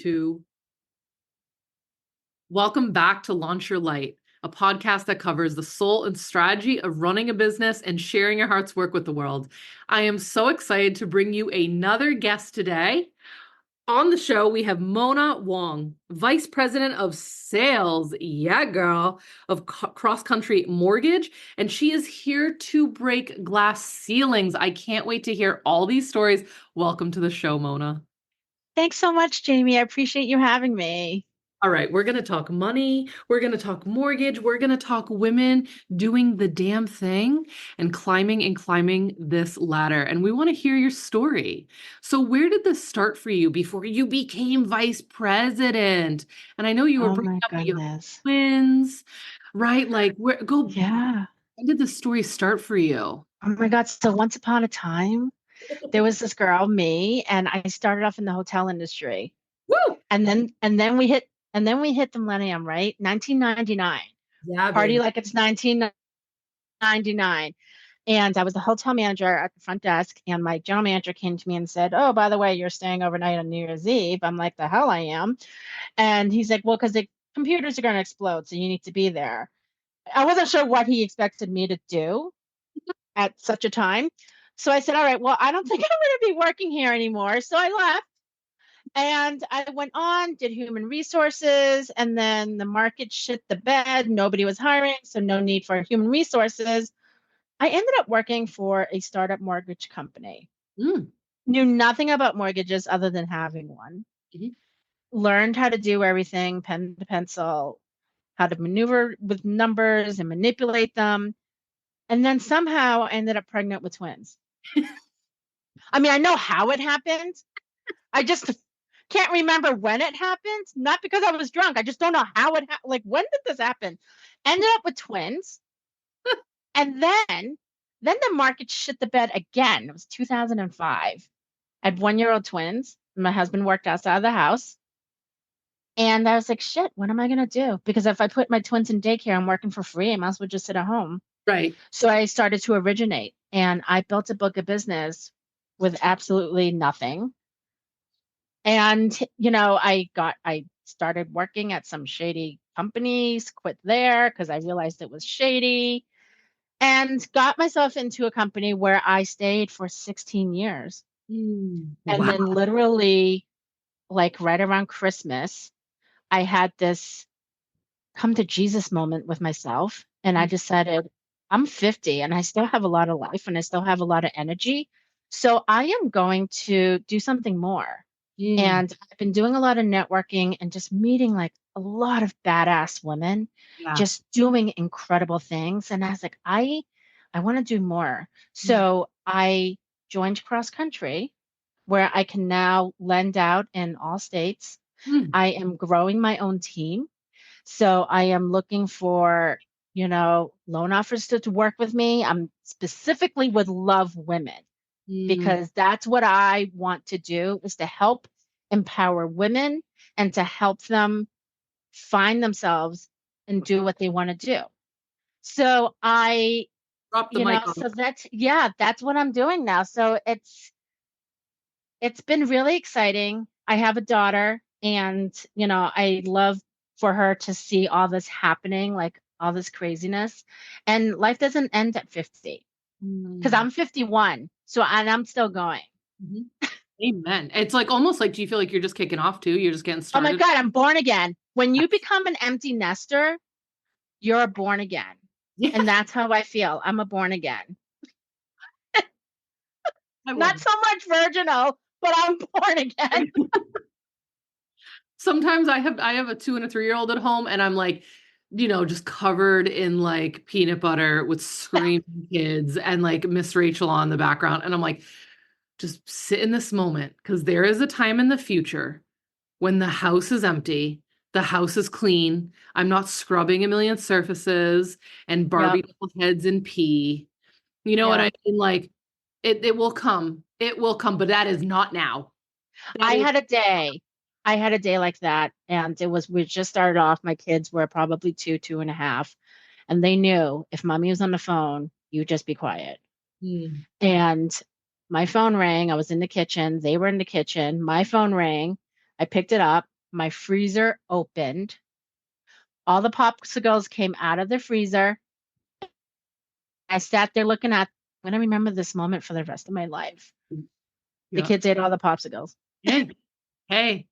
2. Welcome back to Launch Your Light, a podcast that covers the soul and strategy of running a business and sharing your heart's work with the world. I am so excited to bring you another guest today. On the show, we have Mona Wong, Vice President of Sales, yeah, girl, of Cross Country Mortgage, and she is here to break glass ceilings. I can't wait to hear all these stories. Welcome to the show, Mona. Thanks so much, Jayme. I appreciate you having me. All right, we're going to talk money. We're going to talk mortgage. We're going to talk women doing the damn thing and climbing this ladder. And we want to hear your story. So where did this start for you before you became vice president? And I know you were Oh bringing my up your goodness. twins, right? Like Yeah. when did the story start for you? Oh my God. So once upon a time, there was this girl, me, and I started off in the hotel industry. Woo! And then we hit the millennium, right? 1999. Yeah, Party baby. like it's 1999. And I was the hotel manager at the front desk, and my general manager came to me and said, "Oh, by the way, you're staying overnight on New Year's Eve." I'm like, "The hell I am." And he's like, "Well, because the computers are going to explode, so you need to be there." I wasn't sure what he expected me to do at such a time. So I said, "All right, well, I don't think I'm going to be working here anymore." So I left and I went on, did human resources, and then the market shit the bed. Nobody was hiring, so no need for human resources. I ended up working for a startup mortgage company. Mm. Knew nothing about mortgages other than having one. Mhm. Learned how to do everything pen to pencil, how to maneuver with numbers and manipulate them. And then somehow I ended up pregnant with twins. I mean, I know how it happened. I just can't remember when it happened. Not because I was drunk. I just don't know how it happened. Like, when did this happen? Ended up with twins. And then the market shit the bed again. It was 2005. I had 1-year-old twins. My husband worked outside of the house. And I was like, shit, what am I going to do? Because if I put my twins in daycare, I'm working for free. I might as well just sit at home. Right. So I started to originate and I built a book of business with absolutely nothing. And, I started working at some shady companies, quit there because I realized it was shady, and got myself into a company where I stayed for 16 years. And Wow. then literally, like right around Christmas, I had this come to Jesus moment with myself. And I decided I'm 50 and I still have a lot of life and I still have a lot of energy. So I am going to do something more. Mm. And I've been doing a lot of networking and just meeting like a lot of badass women, Yeah. just doing incredible things. And I was like, I want to do more. So I joined Cross Country, where I can now lend out in all states. Mm. I am growing my own team. So I am looking for, loan officers to work with me. I'm specifically would love women Mm. because that's what I want to do is to help empower women and to help them find themselves and do what they want to do. So Drop the mic on. so that's what I'm doing now. So it's been really exciting. I have a daughter and, I love for her to see all this happening, like all this craziness. And life doesn't end at 50 because Mm. I'm 51. So, and I'm still going. Mhm. Amen. It's like almost like, do you feel like you're just kicking off too? You're just getting Oh my started. God, I'm born again. When you become an empty nester, you're a born again. Yeah, And that's how I feel. I'm a born again. I love Not so much virginal, but I'm born again. it. Sometimes I have a 2 and a 3-year-old at home, and I'm like, just covered in like peanut butter with screaming kids and like Miss Rachel on the background, and I'm like, just sit in this moment because there is a time in the future when the house is empty, the house is clean. I'm not scrubbing a million surfaces and Barbie Yep. doll heads in pee. You know what Yeah. I mean? Like it will come. It will come, but that is not now. That I is had a day. I had a day like that. And we just started off. My kids were probably 2.5. And they knew if mommy was on the phone, you just be quiet. Mm. And my phone rang. I was in the kitchen. They were in the kitchen. My phone rang. I picked it up. my freezer opened, all the popsicles came out of the freezer. I sat there looking at, I'm going to remember this moment for the rest of my life. The Yeah. kids ate all the popsicles. Hey, hey,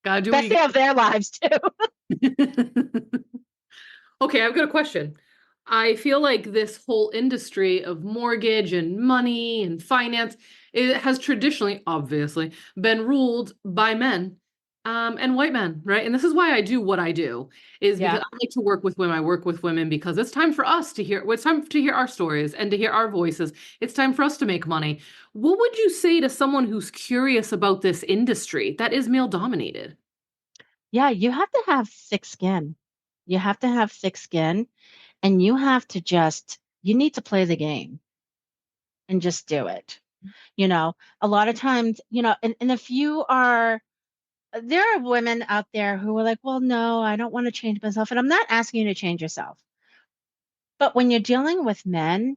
gotta do what Best you day of their lives, too. got. Okay, I've got a question. I feel like this whole industry of mortgage and money and finance, it has traditionally, obviously, been ruled by men, and white men, right? And this is why I do what I do, is because Yeah. I like to work with women. I work with women because it's time for us to hear, well, it's time to hear our stories and to hear our voices. It's time for us to make money. What would you say to someone who's curious about this industry that is male dominated? Yeah, you have to have thick skin. You have to have thick skin, and you have to just, you need to play the game and just do it. You know, a lot of times, and if you are, there are women out there who are like, well, no, I don't want to change myself. And I'm not asking you to change yourself. But when you're dealing with men,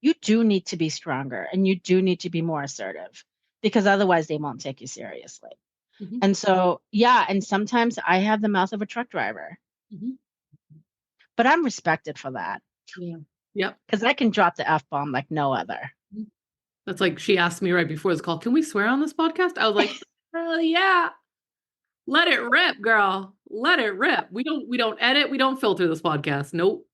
you do need to be stronger and you do need to be more assertive because otherwise they won't take you seriously. Mhm, And so, yeah, and sometimes I have the mouth of a truck driver, mhm. but I'm respected for that Yeah. Yep. because I can drop the F bomb like no other. That's like she asked me right before this call, can we swear on this podcast? I was like, yeah. Let it rip, girl. Let it rip. We don't edit, we don't filter this podcast. Nope.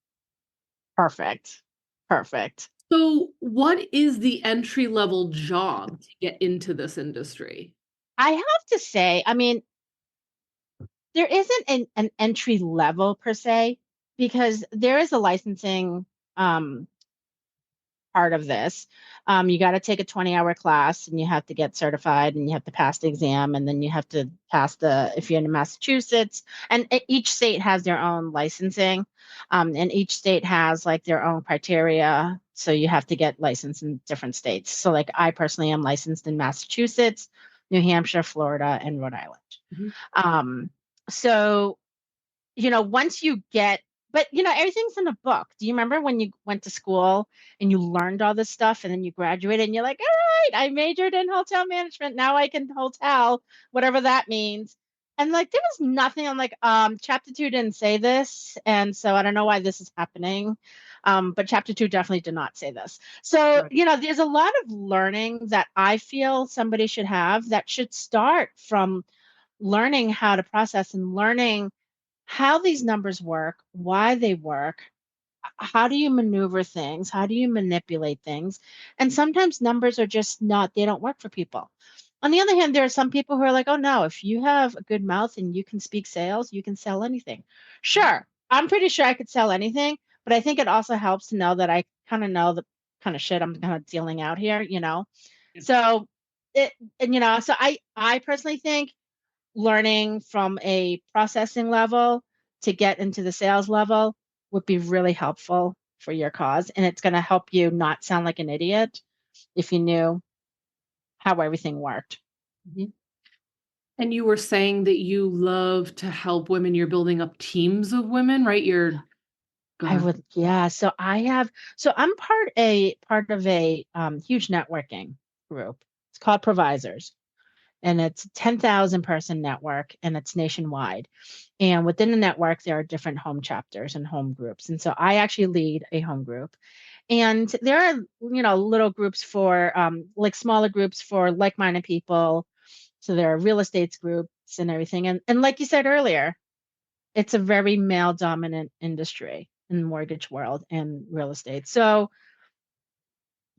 Perfect. Perfect. So, what is the entry level job to get into this industry? I have to say, I mean, there isn't an entry level per se because there is a licensing um, part of this. You got to take a 20-hour class and you have to get certified and you have to pass the exam and then you have to pass if you're in Massachusetts, and each state has their own licensing, and each state has like their own criteria. So you have to get licensed in different states. So like I personally am licensed in Massachusetts, New Hampshire, Florida, and Rhode Island. Mhm. Um, so once you get, but everything's in a book. Do you remember when you went to school and you learned all this stuff and then you graduated and you're like, all right, I majored in hotel management. Now I can hotel, whatever that means. And like, there was nothing. I'm like, chapter two didn't say this. And so I don't know why this is happening. But chapter two definitely did not say this. So, Right. there's a lot of learning that I feel somebody should have that should start from learning how to process and learning how these numbers work, why they work, how do you maneuver things, how do you manipulate things. And sometimes numbers are just not, they don't work for people. On the other hand, there are some people who are like, oh no, if you have a good mouth and you can speak sales, you can sell anything. Sure, I'm pretty sure I could sell anything, but I think it also helps to know that I kind of know the kind of shit I'm kind of dealing out here. Yeah. So it, and so I personally think learning from a processing level to get into the sales level would be really helpful for your cause. And it's going to help you not sound like an idiot if you knew how everything worked. Mhm. And you were saying that you love to help women. You're building up teams of women, right? You're, go I ahead. would, yeah. So I'm part of a huge networking group. It's called Provisors, and it's a 10,000 person network, and it's nationwide. And within the network, there are different home chapters and home groups. And so I actually lead a home group. And there are, little groups for, like smaller groups for like-minded people. So there are real estate groups and everything. And like you said earlier, it's a very male dominant industry in the mortgage world and real estate. So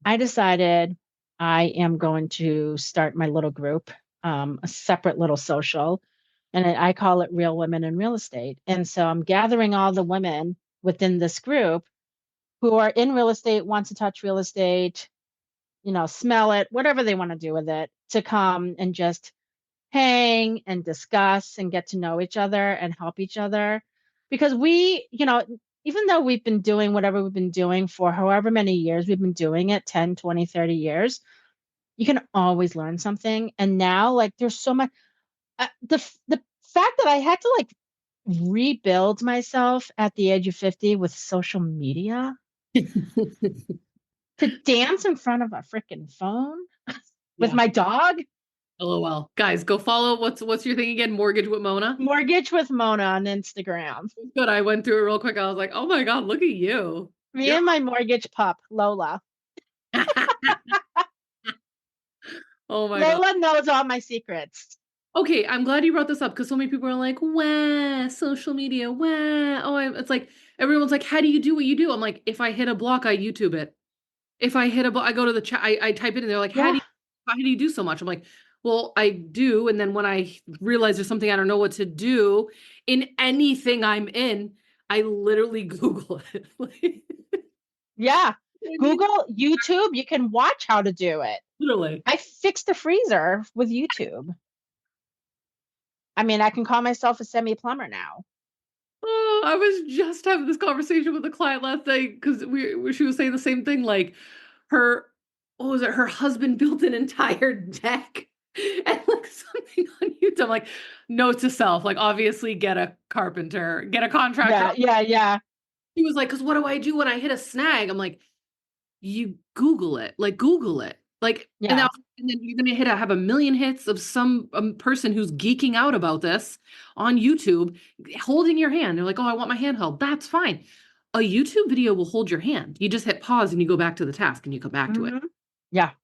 I decided I am going to start my little group, a separate little social, and I call it Real Women in Real Estate. And so I'm gathering all the women within this group who are in real estate, want to touch real estate, smell it, whatever they want to do with it, to come and just hang and discuss and get to know each other and help each other. Because even though we've been doing whatever we've been doing for however many years we've been doing it, 10, 20, 30 years, you can always learn something. And now, like, there's so much. The fact that I had to like rebuild myself at the age of 50 with social media to dance in front of a freaking phone with Yeah. my dog. LOL. Guys, go follow what's your thing again? Mortgage with Mona? Mortgage with Mona on Instagram. Good. I went through it real quick. I was like, oh my God, look at you. Me You're and my mortgage pup, Lola. oh my God. Lola knows all my secrets. Okay, I'm glad you brought this up because so many people are like, "Wah, social media, wah." It's like everyone's like, "How do you do what you do?" I'm like, if I hit a block, I YouTube it. If I hit a block, I go to the chat, I type it in. They're like, Yeah. how do you do so much?" I'm like, "Well, I do." And then when I realize there's something I don't know what to do in anything I'm in, I literally Google it. Like, Yeah. I mean, Google, YouTube, you can watch how to do it. literally. I fixed a freezer with YouTube. I mean, I can call myself a semi plumber now. Oh, I was just having this conversation with a client last night because she was saying the same thing. Like her, what was it? Her husband built an entire deck and like something on YouTube. I'm like, note to self, like obviously get a carpenter, get a contractor. Yeah, yeah, yeah, He was like, because what do I do when I hit a snag? I'm like, you Google it, like Google it, like, yeah. and then you're gonna have a million hits of some person who's geeking out about this on YouTube, holding your hand. They're like, "Oh, I want my hand held." That's fine. A YouTube video will hold your hand. You just hit pause and you go back to the task and you come back to it. Hmm. Yeah. It's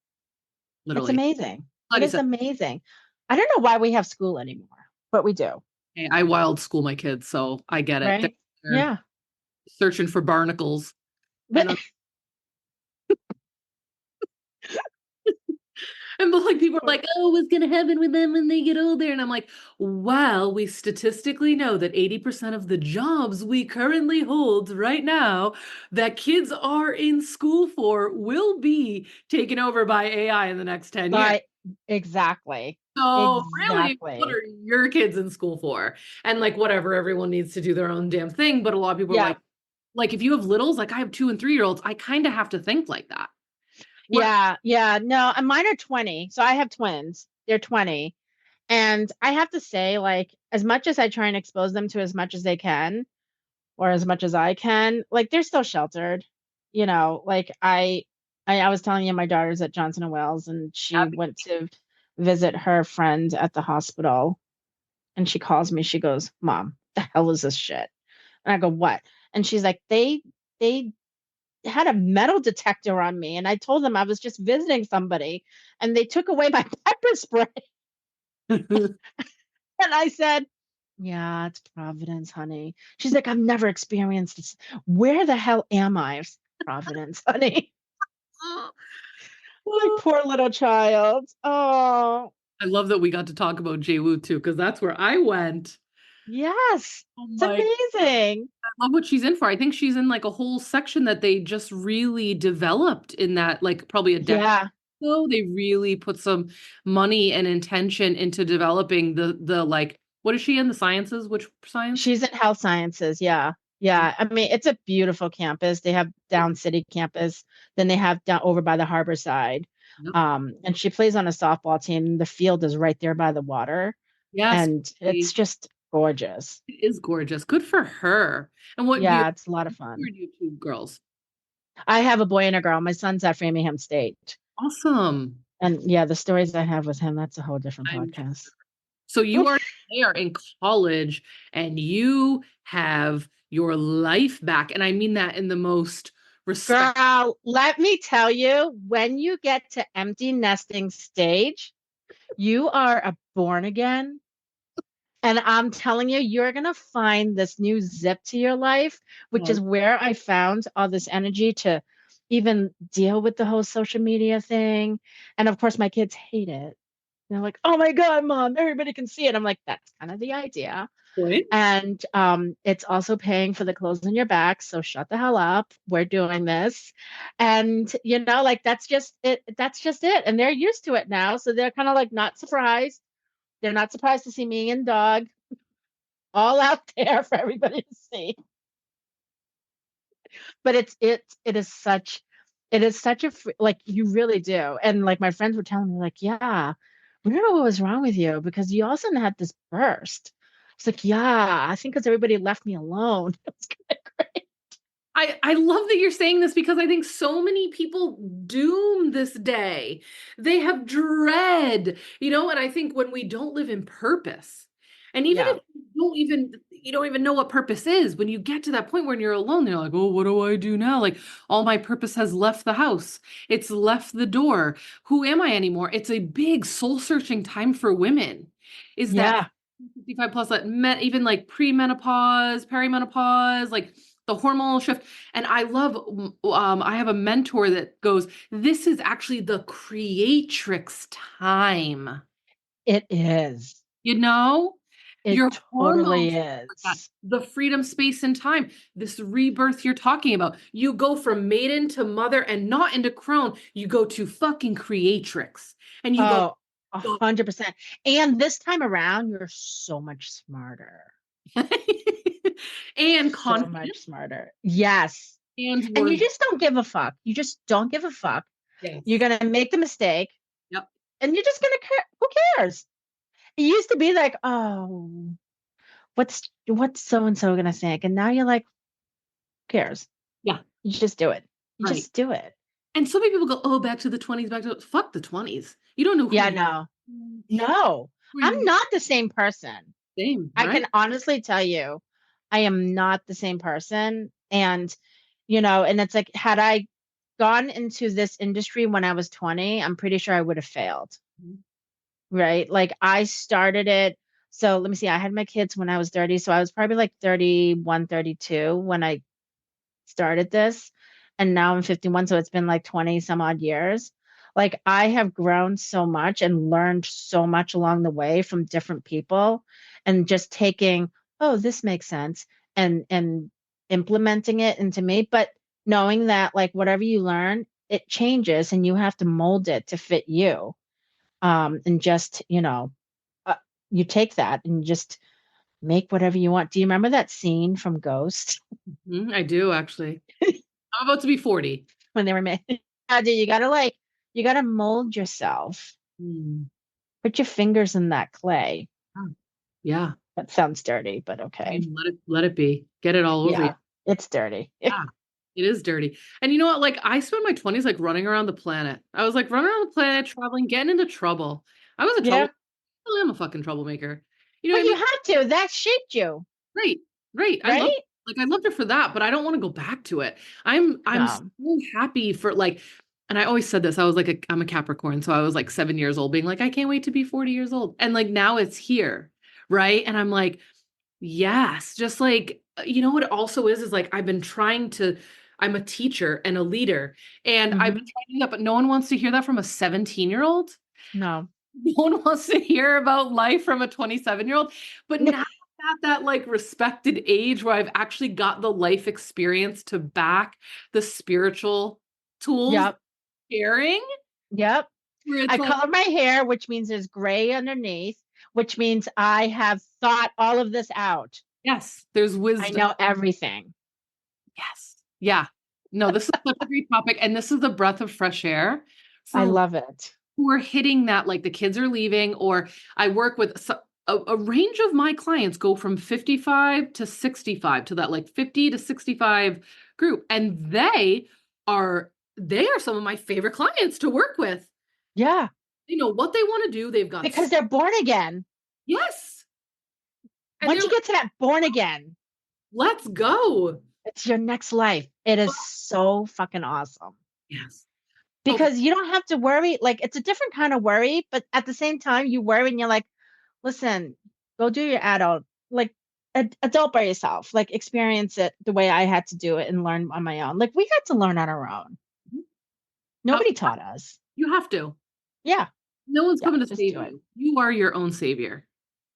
Literally, amazing. like It I is said, amazing. I don't know why we have school anymore, but we do, hey, I wild school my kids, so I get it. right? They're Yeah. searching for barnacles, But and and but like people are like, oh, what's gonna happen with them when they get older? And I'm like, well, we statistically know that 80% of the jobs we currently hold right now that kids are in school for will be taken over by AI in the next 10 years. by exactly. So really, what Exactly. are your kids in school for? And like whatever, everyone needs to do their own damn thing. But a lot of people are Yeah. like if you have littles, like I have 2 and 3 year olds, I kind of have to think like that. Where Yeah. Yeah. No, and mine are 20. So I have twins. They're 20. And I have to say, like, as much as I try and expose them to as much as they can, or as much as I can, like they're still sheltered. Like I was telling you my daughter's at Johnson and Wales and she went to visit her friend at the hospital and she calls me, she goes, "Mom, the hell is this shit?" And I go, "What?" And she's like, they had a metal detector on me and I told them I was just visiting somebody and they took away my pepper spray. And I said, "Yeah, it's Providence, honey." She's like, "I've never experienced this. Where the hell am I?" Providence, honey. My poor little child. Oh, I love that we got to talk about Jaywu too, because that's where I went. yes. Oh It's my, amazing. I love what she's in for. I think she's in like a whole section that they just really developed in that, like probably a decade Yeah. ago. They really put some money and intention into developing the like, what is she in? The sciences? Which science? She's in health sciences. Yeah. Yeah. I mean, it's a beautiful campus. They have down city campus, then they have down over by the harbor side. Yep. And she plays on a softball team. The field is right there by the water, Yes, and it it's just gorgeous. is gorgeous. Good for her. And what year Yeah, it's a lot of were fun. you two girls? I have a boy and a girl. My son's at Framingham State. Awesome. And yeah, the stories I have with him, that's a whole different I'm podcast. So they are in college and you have your life back. And I mean that in the most respect. Girl, let me tell you, when you get to empty nesting stage, you are a born again. And I'm telling you, you're going to find this new zip to your life, which is where I found all this energy to even deal with the whole social media thing. And of course, my kids hate it. They're like, "Oh my God, mom, everybody can see it." I'm like, that's kind of the idea. Point. And it's also paying for the clothes on your back. So shut the hell up. We're doing this. And, like that's just it. That's just it. And they're used to it now. So they're kind of like not surprised. They're not surprised to see me and dog all out there for everybody to see. But it is such like you really do. And like my friends were telling me, like, "Yeah, we don't know what was wrong with you because you also had this burst." It's like, "Yeah, I think because everybody left me alone." It's kind of great. I love that you're saying this because I think so many people doom this day. They have dread, and I think when we don't live in purpose, and even Yeah. if you don't even know what purpose is, when you get to that point when you're alone, you're like, oh, what do I do now? Like all my purpose has left the house. It's left the door. Who am I anymore? It's a big soul searching time for women. Is that Yeah. 55 plus, that even like premenopause, perimenopause, like the hormonal shift. And I love, I have a mentor that goes, this is actually the creatrix time. It is. You know, It your totally hormones, is. the freedom, space, and time, this rebirth you're talking about. You go from maiden to mother and not into crone. You go to fucking creatrix. And you go, Oh, 100%. And this time around, you're so much smarter. and So confident much smarter. Yes. and And you worthy. just don't give a fuck. You just don't give a fuck. You're Yes. going to make the mistake Yep. and you're just going to care. Who cares? It used to be like, oh, what's so and so going to think? And now you're like, who cares? Yeah. You just do it. You Right. just do it. And so many people go, oh, back to the 20s, back to fuck the 20s. You don't know who Yeah, you no. are. No. Who are I'm you? not the same person. Same, I right? can honestly tell you, I am not the same person. And it's like, had I gone into this industry when I was 20, I'm pretty sure I would have failed, Mhm. right? Like I started it. So let me see, I had my kids when I was 30. So I was probably like 31, 32 when I started this. And now I'm 51. So it's been like 20 some odd years. Like I have grown so much and learned so much along the way from different people and just taking, oh, this makes sense and implementing it into me. But knowing that like whatever you learn, it changes and you have to mold it to fit you. And just, uh, you take that and just make whatever you want. Do you remember that scene from Ghost I do actually. I'm about to be 40. when they were made? Yeah, dude, you gotta mold yourself. Mm. Put your fingers in that clay. Oh, yeah. That sounds dirty, but I okay. mean, let it be. Get it all over you. Yeah, it's dirty. Yeah. It is dirty. And you know what? Like I spent my 20s like running around the planet. I was like running around the planet, traveling, getting into trouble. I was a Yeah. trouble. I am a fucking troublemaker. You know what But I you mean? had to. That shaped you, Right. Right. right? I loved it for that, but I don't want to go back to it. I'm so No. happy for like, and I always said this, I was like I'm a Capricorn, so I was like 7 years old being like, I can't wait to be 40 years old. And like now it's here. Right. And I'm like, yes, just like, you know what it also is like I'm a teacher and a leader, and I've been Hmm. trying to do that, but no one wants to hear that from a 17-year-old. No. No one wants to hear about life from a 27-year-old. But now I'm at that like respected age where I've actually got the life experience to back the spiritual tools Yep. sharing, Yep. where it's I like, color my hair, which means there's gray underneath, which means I have thought all of this out. yes, there's I wisdom. know everything. Yes. Yeah. No, this is such a great topic. And this is a breath of fresh air I for love it. who are hitting that, like the kids are leaving, or I work with a range of my clients go from 55 to 65 to that like 50 to 65 group. And they are some of my favorite clients to work with. Yeah. They know what they want to do. They've got, Because they're born again. yes. And they're Once you like, get to that born again, let's go. it's your next life. It is so fucking awesome. Yes. Okay. Because you don't have to worry. Like, it's a different kind of worry, but at the same time, you worry and you're like, listen, go do your adult, like, adult by yourself. Like, experience it the way I had to do it and learn on my own. Like, we had to learn on our own. How Nobody taught us. you have to. Yeah. No one's Yeah. coming to Just save do it. you. You are your own savior.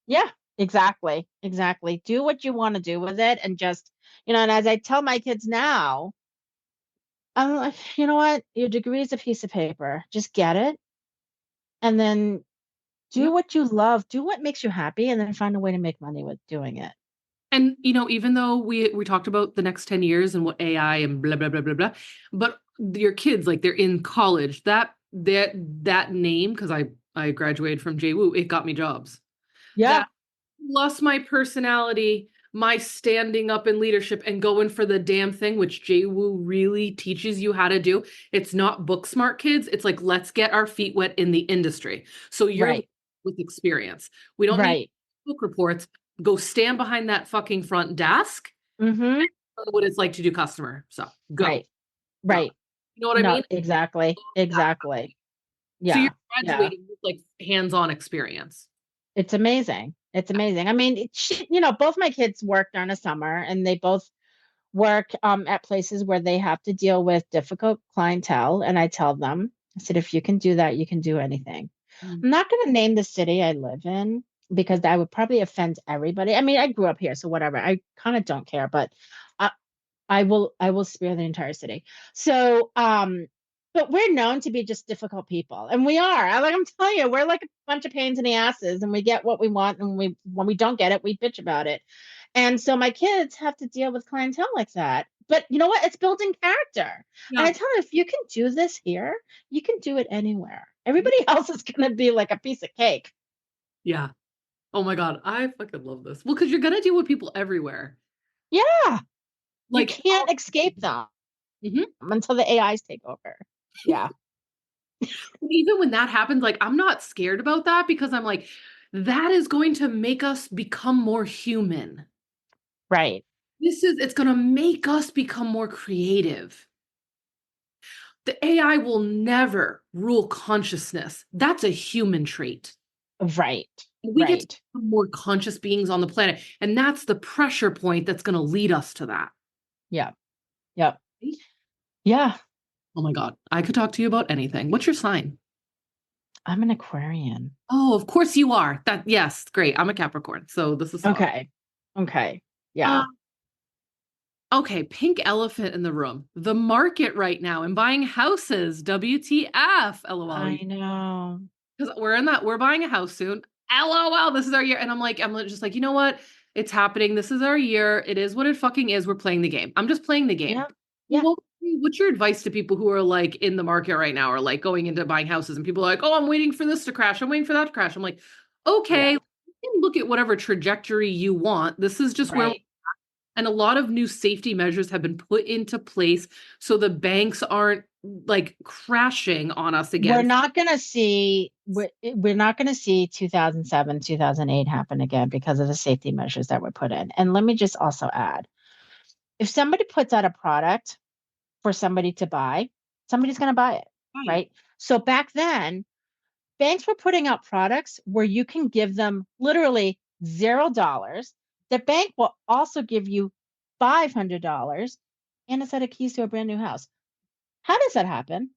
Yeah. Exactly. Exactly. Do what you want to do with it and just, and as I tell my kids now, I'm like, you know what? Your degree is a piece of paper. Just get it and then do Yep. what you love, do what makes you happy, and then find a way to make money with doing it. And even though we talked about the next 10 years and what AI and blah blah blah blah blah, but your kids like they're in college. That name, because I graduated from JWU, it got me jobs. Yeah. That plus my personality, my standing up in leadership and going for the damn thing, which Jayme really teaches you how to do. It's not book smart, kids. It's like, let's get our feet wet in the industry. So you're Right. with experience. We don't need Right. book reports. Go stand behind that fucking front desk. Mm-hmm. What it's like to do customer. So go, Right. go. Right. You know what I No, mean? exactly. Exactly. So you're Yeah. Yeah. graduating with like hands-on experience. It's amazing. It's amazing. I mean, both my kids work during the summer and they both work at places where they have to deal with difficult clientele. And I tell them, I said, if you can do that, you can do anything. Mm. I'm not going to name the city I live in because that would probably offend everybody. I mean, I grew up here, so whatever. I kind of don't care, but I, I will spare the entire city. So, but we're known to be just difficult people, and we are. I'm telling you, we're like a bunch of pains in the asses, and we get what we want, and when we don't get it, we bitch about it. And so my kids have to deal with clientele like that. But you know what? It's building character. And Yeah. I tell them, if you can do this here, you can do it anywhere. Everybody else is going to be like a piece of cake. Yeah. Oh my God. I fucking love this. Well, because you're gonna deal with people everywhere. Yeah, you Like, can't escape them mhm. until the AIs take over. Yeah, Even when that happens, like I'm not scared about that because I'm like, that is going to make us become more human. right. It's gonna make us become more creative. The AI will never rule consciousness. That's a human trait. Right. We get to Right. become more conscious beings on the planet. And that's the pressure point that's going to lead us to that. Yeah. Yep. Yeah. Oh my God. I could talk to you about anything. What's your sign? I'm an Aquarian. Oh, of course you are. That, yes, great. I'm a Capricorn. So this is fun. Okay. Okay. Uh, Yeah. okay, pink elephant in the room. The market right now and buying houses. WTF, LOL. I know. Because we're buying a house soon. LOL, this is our year. And I'm just like, you know what? It's happening. This is our year. It is what it fucking is. We're playing the game. I'm just playing the game. Yeah. Yeah. Well, what's your advice to people who are like in the market right now or like going into buying houses and people are like, oh, I'm waiting for this to crash. I'm waiting for that to crash. I'm like, okay, Yeah. you can look at whatever trajectory you want. This is just where, Right. and a lot of new safety measures have been put into place so the banks aren't like crashing on us We're again. not going to see we're not going to see 2007, 2008 happen again because of the safety measures that were put in. And let me just also add, if somebody puts out a product for somebody to buy, somebody's going to buy it, Right. right? So back then, banks were putting out products where you can give them literally $0. The bank will also give you $500 and a set of keys to a brand new house. How does that happen?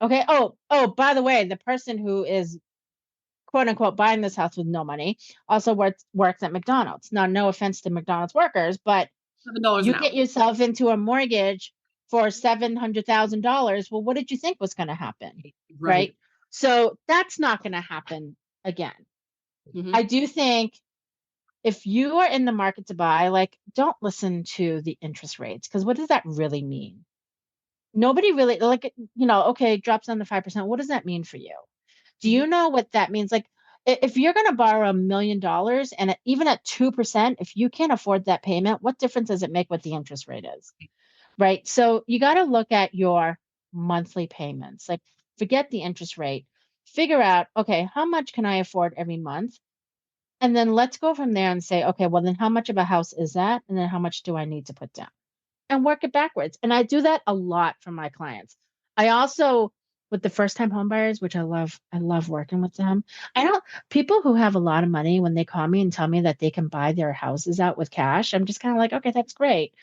Okay. Oh, by the way, the person who is quote unquote buying this house with no money also works at McDonald's. Now, no offense to McDonald's workers, but $7 you an hour. get yourself into a mortgage for $700,000. Well, what did you think was going to happen? Right. Right. So that's not going to happen again. Hmm. I do think if you are in the market to buy, like, don't listen to the interest rates because what does that really mean? Nobody really, like, okay, drops down to 5%. What does that mean for you? Do Hmm. you know what that means? Like, if you're going to borrow $1 million and even at 2%, if you can't afford that payment, what difference does it make what the interest rate is? Right. So you got to look at your monthly payments. Like, forget the interest rate. Figure out, okay, how much can I afford every month? And then let's go from there and say, okay, well, then how much of a house is that? And then how much do I need to put down? And work it backwards. And I do that a lot for my clients. I also, with the first time home buyers, which I love working with them. I don't, people who have a lot of money, when they call me and tell me that they can buy their houses out with cash, I'm just kind of like, okay, that's great.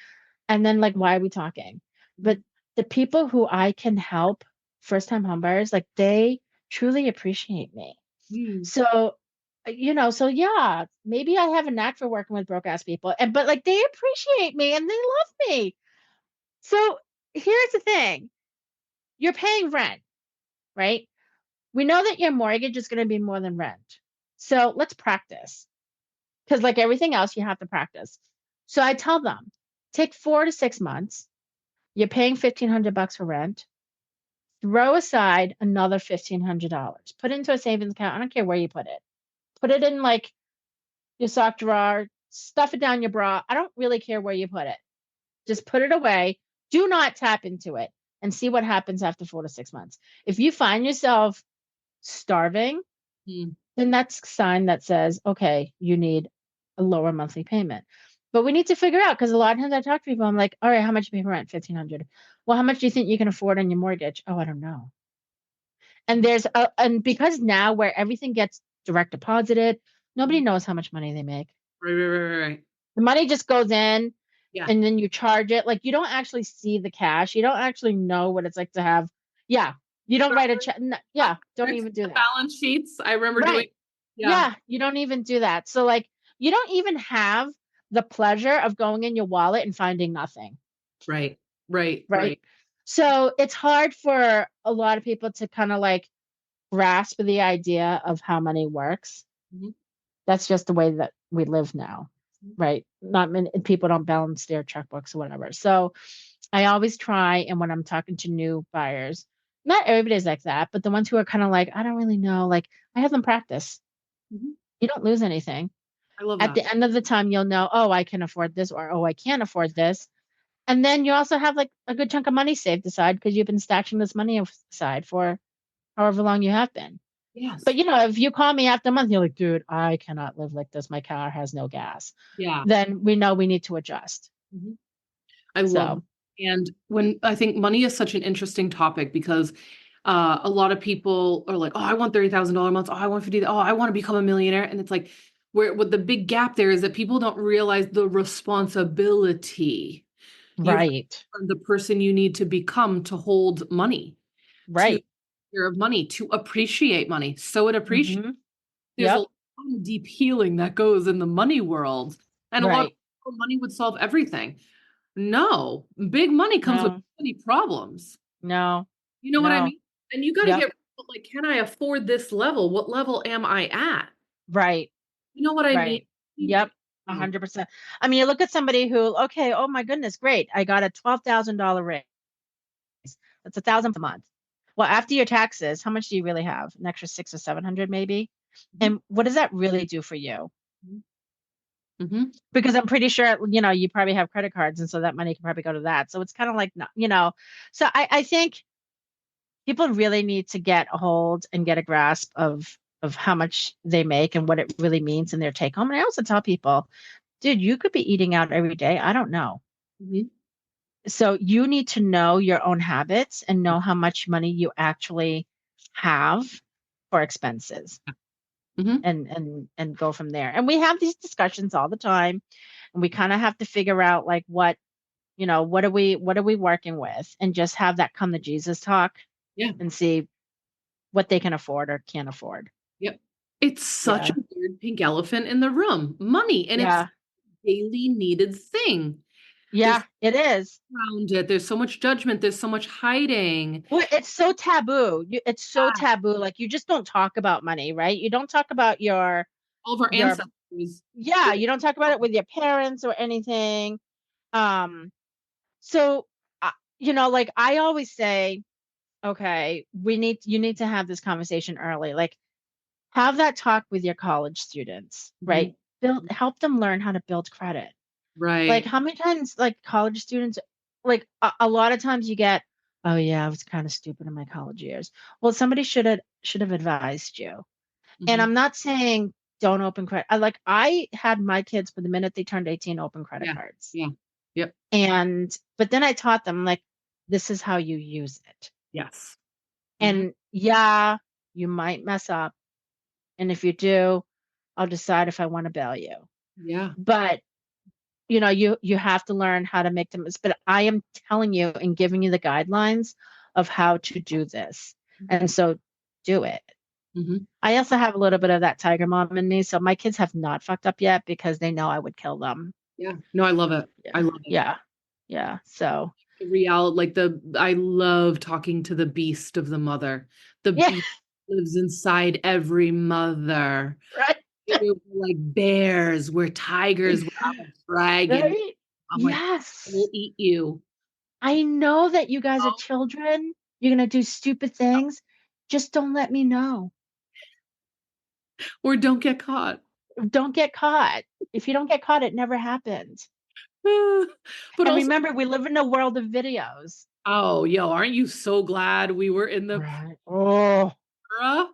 And then, like, why are we talking? But the people who I can help, first time home buyers, like, they truly appreciate me. Mm. So, so yeah, maybe I have a knack for working with broke ass people, but like they appreciate me and they love me. So here's the thing: you're paying rent, right? We know that your mortgage is going to be more than rent. So let's practice because, like everything else, you have to practice. So I tell them, take 4 to 6 months. You're paying $1,500 for rent. Throw aside another $1,500. Put it into a savings account. I don't care where you put it. Put it in like your sock drawer, stuff it down your bra. I don't really care where you put it. Just put it away. Do not tap into it and see what happens after 4 to 6 months. If you find yourself starving, Mm. then that's a sign that says, okay, you need a lower monthly payment. But we need to figure out, because a lot of times I talk to people, I'm like, all right, how much do you pay for rent? 1,500. Well, how much do you think you can afford on your mortgage? Oh, I don't know. And and because now where everything gets direct deposited, nobody Mhm. knows how much money they make. Right, right, right, right, right. The money just goes in Yeah. and then you charge it. Like, you don't actually see the cash. You don't actually know what it's like to have. Yeah. You don't write a check. Yeah. Don't Checks, even do the that. balance sheets. I remember doing. Right. Yeah. Yeah. You don't even do that. So, like, you don't even have the pleasure of going in your wallet and finding nothing. Right. Right. Right. Right. So it's hard for a lot of people to kind of like grasp the idea of how money works. Mhm. That's just the way that we live now, Mhm. right? Not many people don't balance their checkbooks or whatever. So I always try, and when I'm talking to new buyers, not everybody's like that, but the ones who are kind of like, I don't really know, like, I have them practice. Mhm. You don't lose anything. I love At that. the end of the time, you'll know, oh, I can afford this, or oh, I can't afford this. And then you also have like a good chunk of money saved aside because you've been stashing this money aside for however long you have been. But Yes. if you call me after a month, you're like, dude, I cannot live like this. My car has no gas. Yeah. Then we know we need to adjust. Mhm. I love, So, and when I think money is such an interesting topic because a lot of people are like, oh, I want $30,000 a month. Oh, I want 50. Oh, I want to become a millionaire. And it's like, where what the big gap there is that people don't realize the responsibility you have, right, the person you need to become to hold money, to right. care of money, to appreciate money. So it appreciates. Hmm. There's a lot Yep, of deep healing that goes in the money world, and a lot of right. people, money would solve everything. No, big money comes with No, many problems. no, You know what I no. mean? And you got to Yep, get like, can I afford this level? What level am I at? right, You know what I mean? right. Yep, Oh, 100%. I mean, you look at somebody who, okay, oh my goodness, great. I got a $12,000 raise. That's 1,000 a month. Well, after your taxes, how much do you really have? An extra 6 or 700 maybe? mhm, And what does that really do for you? mhm, mhm. Because I'm pretty sure, you probably have credit cards, and so that money can probably go to that. So it's kind of like, so I think people really need to get a hold and get a grasp of how much they make and what it really means in their take home. And I also tell people, dude, you could be eating out every day. I don't know. Mhm. So you need to know your own habits and know how much money you actually have for expenses, Mhm. and go from there. And we have these discussions all the time, and we kind of have to figure out like what are we working with, and just have that come to Jesus talk Yeah. and see what they can afford or can't afford. Yep. It's such a Yeah. weird pink elephant in the room, money, and it's Yeah. a daily needed thing. There's Yeah, it is. around it. There's so much judgment. There's so much hiding. Well, it's so taboo. It's so Ah, taboo. Like, you just don't talk about money, right? You don't talk about all of our your ancestors. yeah, you don't talk about it with your parents or anything. Um, so like, I always say, okay, you need to have this conversation early. Like, have that talk with your college students, right? Mhm. Help them learn how to build credit. Like, Right. how many times, like, college students, like, a lot of times you get, oh yeah, I was kind of stupid in my college years. Well, somebody should have advised you. And Mhm. I'm not saying don't open credit. I had my kids, for the minute they turned 18, open credit Yeah. cards. Yeah. Yep. But then I taught them, like, this is how you use it. Yes. Mhm. And yeah, you might mess up. And if you do, I'll decide if I want to bail you. Yeah. But you have to learn how to make them. But I am telling you and giving you the guidelines of how to do this. And so do it. Mhm. I also have a little bit of that tiger mom in me. So my kids have not fucked up yet because they know I would kill them. Yeah. No, I love it. I Yeah. love it. Yeah. Yeah. So The reality, like I love talking to the beast of the mother. The yeah. beast lives inside every mother. Right. We're like bears, we're tigers, we're a dragon. Right. I'm like, Yes. we'll eat you. I know that you guys are Oh, children. You're going to do stupid things. Just don't let me know. or don't get caught. Don't get caught. If you don't get caught, it never happens. But And also, remember, we live in a world of videos. oh, yo, aren't you so glad we were in the Right. Oh. era?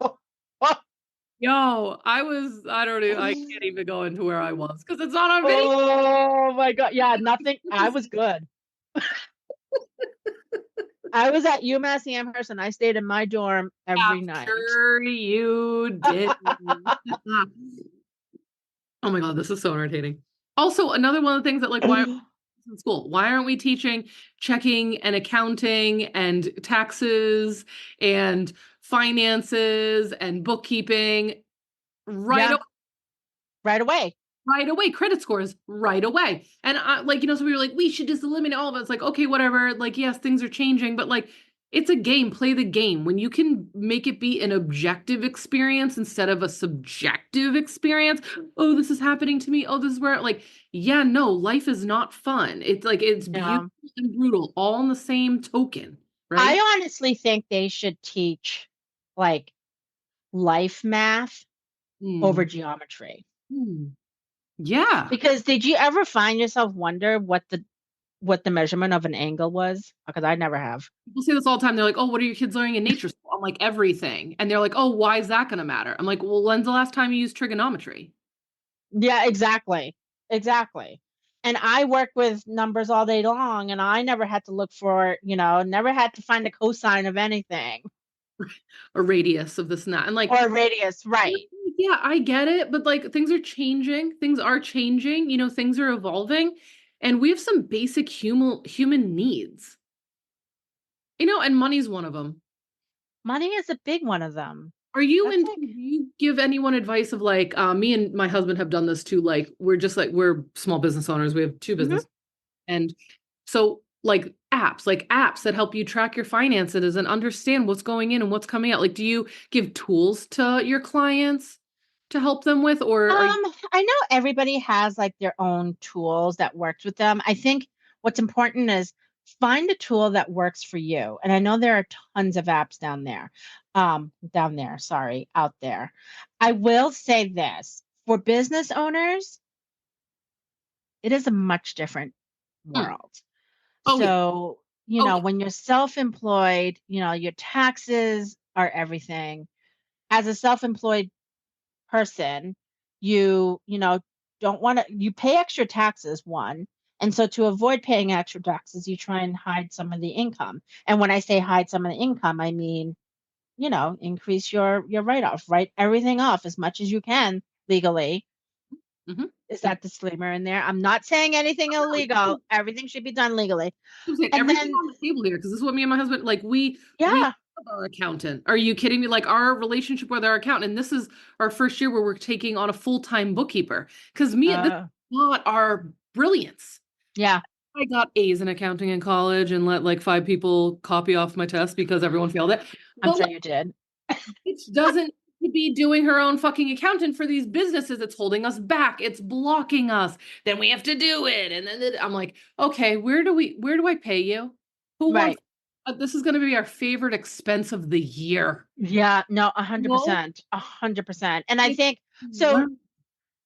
Yo, I don't even, I can't even go into where I was because it's not on video. Oh my God. Yeah, nothing. I was good. I was at UMass Amherst and I stayed in my dorm every night. Sure you did. Oh my God, this is so irritating. Also, another one of the things that like why in school, why aren't we teaching checking and accounting and taxes and finances and bookkeeping right Yeah, right away. right away, credit scores right away. And I like, so we were like, we should just eliminate all of it. It's like, okay, whatever. Like, yes, things are changing, but like, it's a game. Play the game. When you can make it be an objective experience instead of a subjective experience. Oh, this is happening to me. Oh, this is where, like, yeah, no, life is not fun. It's like, it's Yeah. beautiful and brutal, all in the same token, right? I honestly think they should teach like life math over Mm. geometry. Mm. Yeah. Because did you ever find yourself wonder what the measurement of an angle was? Because I never have. People say this all the time. They're like, oh, what are your kids learning in nature school? I'm like, everything. And they're like, oh, why is that going to matter? I'm like, well, when's the last time you used trigonometry? Yeah, exactly. Exactly. And I work with numbers all day long and I never had to look for, never had to find a cosine of anything A radius of this and that. And like, or a radius, right? yeah, I get it, but like things are changing. Things are changing, things are evolving. And we have some basic human needs. And money's one of them. Money is a big one of them. Are you That's in, like, do you give anyone advice of like, me and my husband have done this too. Like, we're small business owners. We have two mhm. businesses. And so like apps that help you track your finances and understand what's going in and what's coming out. Like, do you give tools to your clients to help them with, or are you I know everybody has like their own tools that works with them. I think what's important is find a tool that works for you. And I know there are tons of apps sorry, out there. I will say this for business owners, it is a much different Hmm. world. Oh yeah. So, Oh yeah. when you're self-employed, your taxes are everything. As a self-employed person, you don't want to you pay extra taxes, one. And so to avoid paying extra taxes, you try and hide some of the income. And when I say hide some of the income, I mean, increase your write-off, write everything off as much as you can legally. Mhm. Is that disclaimer in there? I'm not saying anything illegal. Everything should be done legally. I'm saying And everything then, on the table here because this is what me and my husband like. We yeah, love our accountant. Are you kidding me? Like our relationship with our accountant, and this is our first year where we're taking on a full-time bookkeeper because this is uh, not our brilliance. yeah, I got A's in accounting in college and let like five people copy off my test because everyone failed it. I'm But sure like, you did. it doesn't to be doing her own fucking accountant for these businesses. It's holding us back. It's blocking us. Then we have to do it. And then I'm like, okay, where do I pay you? Who wants, Right. this is going to be our favorite expense of the year. Yeah, no, No, 100%, 100%. And I it's think so. learn.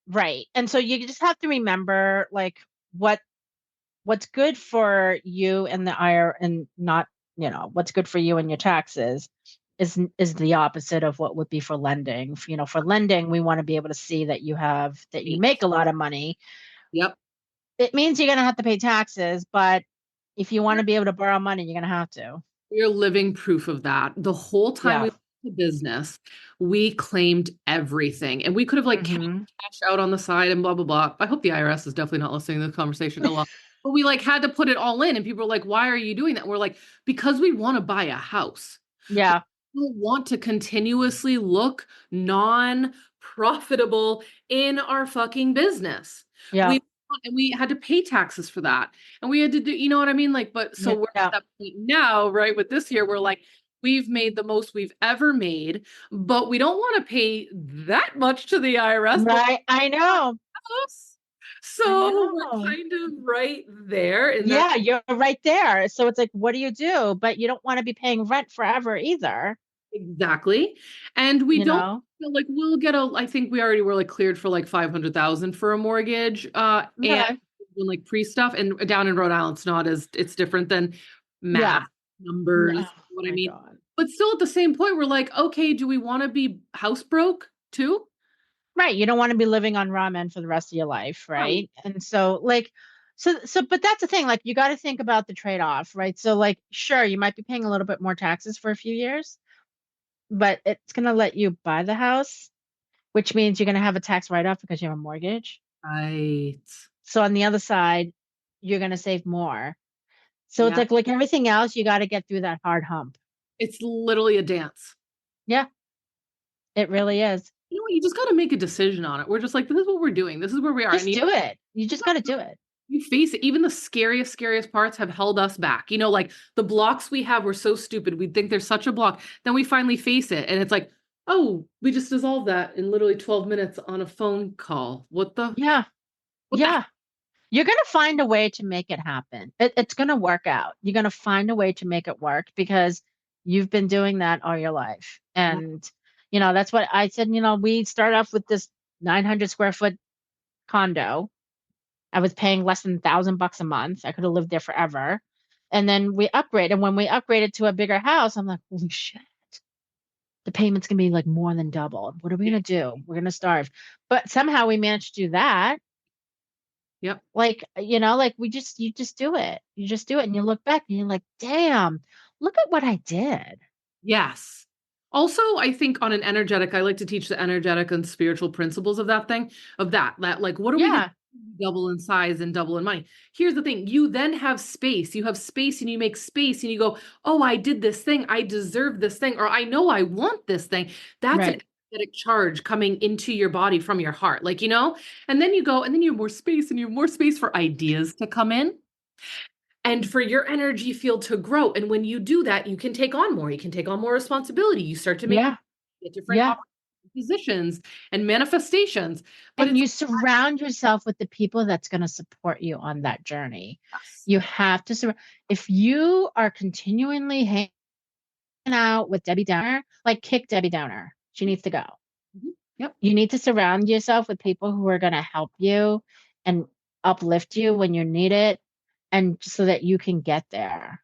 Right. And so you just have to remember like what's good for you and the IR and not, what's good for you and your taxes is the opposite of what would be for lending. For lending, we want to be able to see that you make a lot of money. Yep. It means you're going to have to pay taxes, but if you want to be able to borrow money, you're going to have to. We're living proof of that. The whole time we Yeah. were in the business, we claimed everything. And we could have like Mhm. cash out on the side and blah, blah, blah. I hope the IRS is definitely not listening to this conversation a lot. But we like had to put it all in. And people were like, why are you doing that? And we're like, because we want to buy a house. Yeah. We don't want to continuously look non-profitable in our fucking business. Yeah. We and we had to pay taxes for that. And we had to do, you know what I mean? Like, but so we're at Yeah. that point now, right? With this year, we're like, we've made the most we've ever made, but we don't want to pay that much to the IRS, but Right. I know. us. I So we're know. kind of right there in that. Yeah, you're right there. So it's like, what do you do? But you don't want to be paying rent forever either. Exactly. And we you don't know? feel like we'll get a, I think we already were like cleared for like 500,000 for a mortgage, and Okay. like pre stuff, and down in Rhode Island, it's not as, it's different than Yeah. math numbers, Oh what I my mean. God. But still at the same point, we're like, okay, do we want to be house broke too? Right. You don't want to be living on ramen for the rest of your life, Right. right? And so like but that's the thing, like you got to think about the trade-off, right? So like sure, you might be paying a little bit more taxes for a few years, but it's going to let you buy the house, which means you're going to have a tax write-off because you have a mortgage. Right. So on the other side, you're going to save more. So it's Yeah. like everything else, you got to get through that hard hump. It's literally a dance. Yeah, it really is. You know what? You just got to make a decision on it. We're just like, this is what we're doing. This is where we are. And Just do it. You just got to do it. you face it. Even the scariest parts have held us back. You know, like the blocks we have were so stupid. We think there's such a block. Then we finally face it. And it's like, oh, we just dissolved that in literally 12 minutes on a phone call. Yeah. What the heck? Yeah. You're going to find a way to make it happen. It's going to work out. You're going to find a way to make it work because you've been doing that all your life. Yeah. And, that's what I said. We start off with this 900 square foot condo. I was paying less than $1,000 a month. I could have lived there forever. And then we upgrade. And when we upgraded to a bigger house, I'm like, holy shit, the payment's going to be like more than double. What are we Yeah. going to do? We're going to starve. But somehow we managed to do that. Yep. Like, you just do it. You just do it. And you look back and you're like, damn, look at what I did. Yes. Also, I think on an energetic, I like to teach the energetic and spiritual principles of that thing, that like, what are we going to Yeah. double in size and double in money? Here's the thing. You then have space. You have space and you make space and you go, oh, I did this thing. I deserve this thing, or I know I want this thing. That's an Right. energetic charge coming into your body from your heart. Like, and then you go, and then you have more space and you have more space for ideas to come in and for your energy field to grow. And when you do that, you can take on more. You can take on more responsibility. You start to make Yeah. different Yeah. positions and manifestations. But And it's you surround yourself with the people that's going to support you on that journey. us. You have to surround. If you are continually hanging out with Debbie Downer, like kick Debbie Downer. She needs to go. Mhm. Yep. You need to surround yourself with people who are going to help you and uplift you when you need it, and so that you can get there.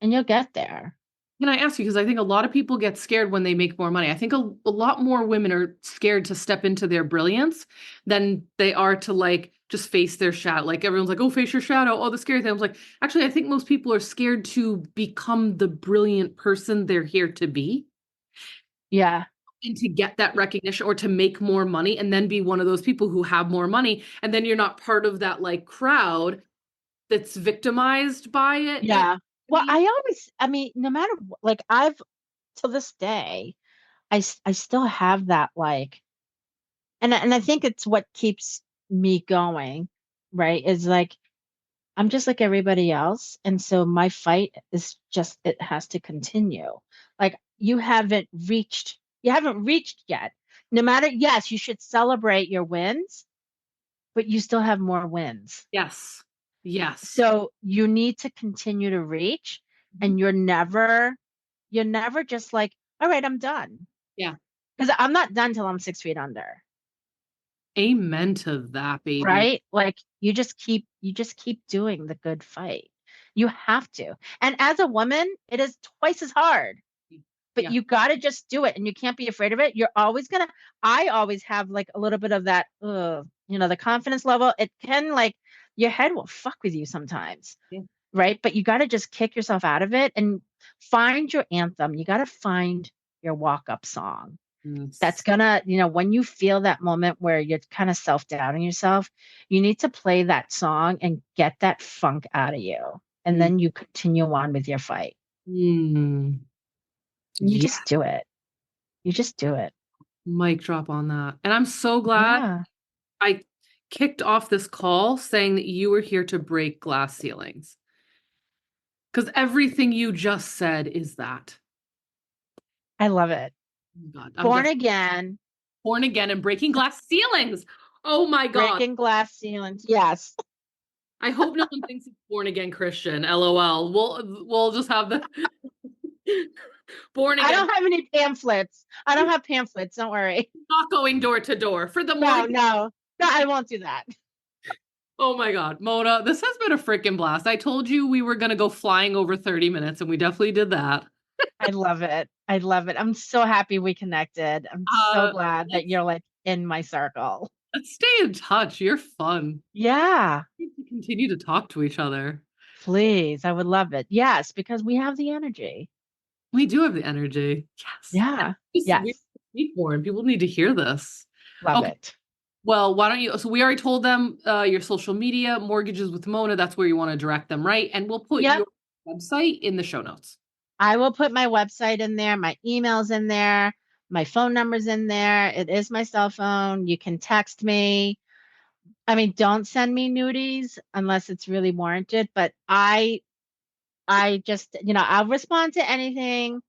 And you'll get there. Can I ask you, because I think a lot of people get scared when they make more money. I think a lot more women are scared to step into their brilliance than they are to like just face their shadow. Like everyone's like, oh, face your shadow. Oh, the scary thing. I was like, actually, I think most people are scared to become the brilliant person they're here to be. Yeah. And to get that recognition or to make more money and then be one of those people who have more money. And then you're not part of that like crowd that's victimized by it. Yeah. I Well, mean, I mean, no matter what, like till this day, I still have that like, and I think it's what keeps me going, right? Is like, I'm just like everybody else. And so my fight is just, it has to continue. Like you haven't reached yet. No matter, yes, you should celebrate your wins, but you still have more wins. yes. Yes. So you need to continue to reach, Mhm. and you're never just like, all right, I'm done. Yeah. Because I'm not done till I'm 6 feet under. Amen to that, baby. Right? Like you just keep doing the good fight. You have to. And as a woman, it is twice as hard. But Yeah. you got to just do it, and you can't be afraid of it. I always have like a little bit of that the confidence level. It can like your head will fuck with you sometimes, Yeah. right? But you got to just kick yourself out of it and find your anthem. You got to find your walk-up song. That's Yes. gonna, when you feel that moment where you're kind of self-doubting yourself, you need to play that song and get that funk out of you. And Mm. then you continue on with your fight. Mm. And you Yeah. just do it. You just do it. Mic drop on that. And I'm so glad Yeah. I kicked off this call saying that you were here to break glass ceilings. Because everything you just said is that. I love it. Oh God, I'm Born just again, born again and breaking glass ceilings. Oh my God. breaking glass ceilings. Yes. I hope no one thinks it's born again Christian. LOL. We'll just have the Born I again, don't have any pamphlets. I don't have pamphlets. Don't worry. not going door to door for the No, morning. no, no, I won't do that. Oh my God, Mona, this has been a freaking blast. I told you we were going to go flying over 30 minutes, and we definitely did that. I love it. I love it. I'm so happy we connected. I'm so glad that Let's you're like in my circle. stay in touch. You're fun. Yeah, We need to continue to talk to each other. please. I would love it. Yes, because we have the energy. We do have the energy. Yes. Yeah. We Yes. need more, and people need to hear this. Love Okay. it. Well, why don't you? So we already told them your social media, Mortgages with Mona. That's where you want to direct them, right? And we'll put Yep. your website in the show notes. I will put my website in there, my emails in there, my phone number's in there. It is my cell phone. You can text me. I mean, don't send me nudies unless it's really warranted, but I just, I'll respond to anything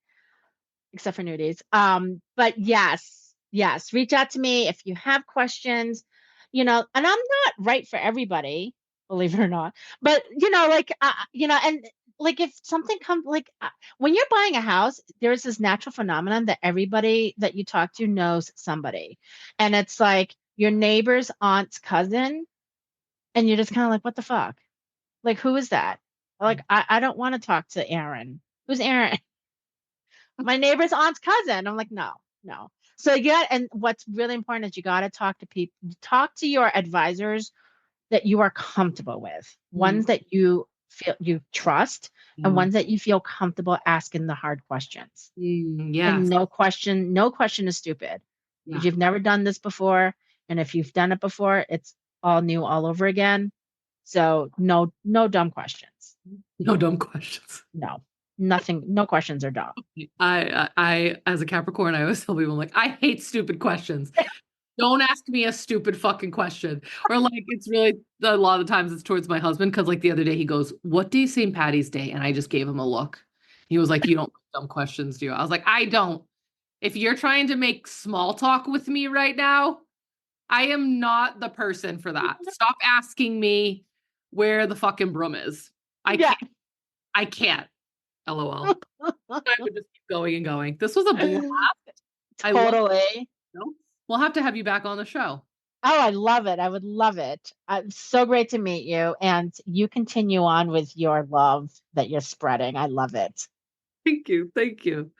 except for nudies. But yes, yes, reach out to me if you have questions, and I'm not right for everybody, believe it or not. But and like if something comes when you're buying a house, there's this natural phenomenon that everybody that you talk to knows somebody. And it's like your neighbor's aunt's cousin, and you're just kind of like, what the fuck? Like, who is that? Like, I don't want to talk to Aaron. Who's Aaron? My neighbor's aunt's cousin. I'm like, no, no. So yeah, and what's really important is you got to talk to people, talk to your advisors that you are comfortable with, Mm, ones that you feel you trust, and mm, ones that you feel comfortable asking the hard questions. And yes. no question is stupid because Yeah. you've never done this before, and if you've done it before, it's all new all over again. So no dumb questions. No dumb questions. No, nothing. No questions are dumb. As a Capricorn, I always tell people, I'm like, I hate stupid questions. Don't ask me a stupid fucking question. Or like, it's really a lot of the times it's towards my husband because like the other day he goes, "What day is St. Patty's Day?" And I just gave him a look. He was like, "You don't like dumb questions, do you?" I was like, "I don't. If you're trying to make small talk with me right now, I am not the person for that. Stop asking me where the fucking broom is. I Yeah. can't. I can't. LOL. I would just keep going and going. This was a blast. I love Totally. it. We'll have to have you back on the show. Oh, I love it. I would love it. It's so great to meet you. And you continue on with your love that you're spreading. I love it. Thank you. Thank you.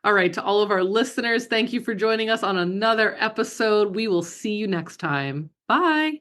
All right. To all of our listeners, thank you for joining us on another episode. We will see you next time. Bye.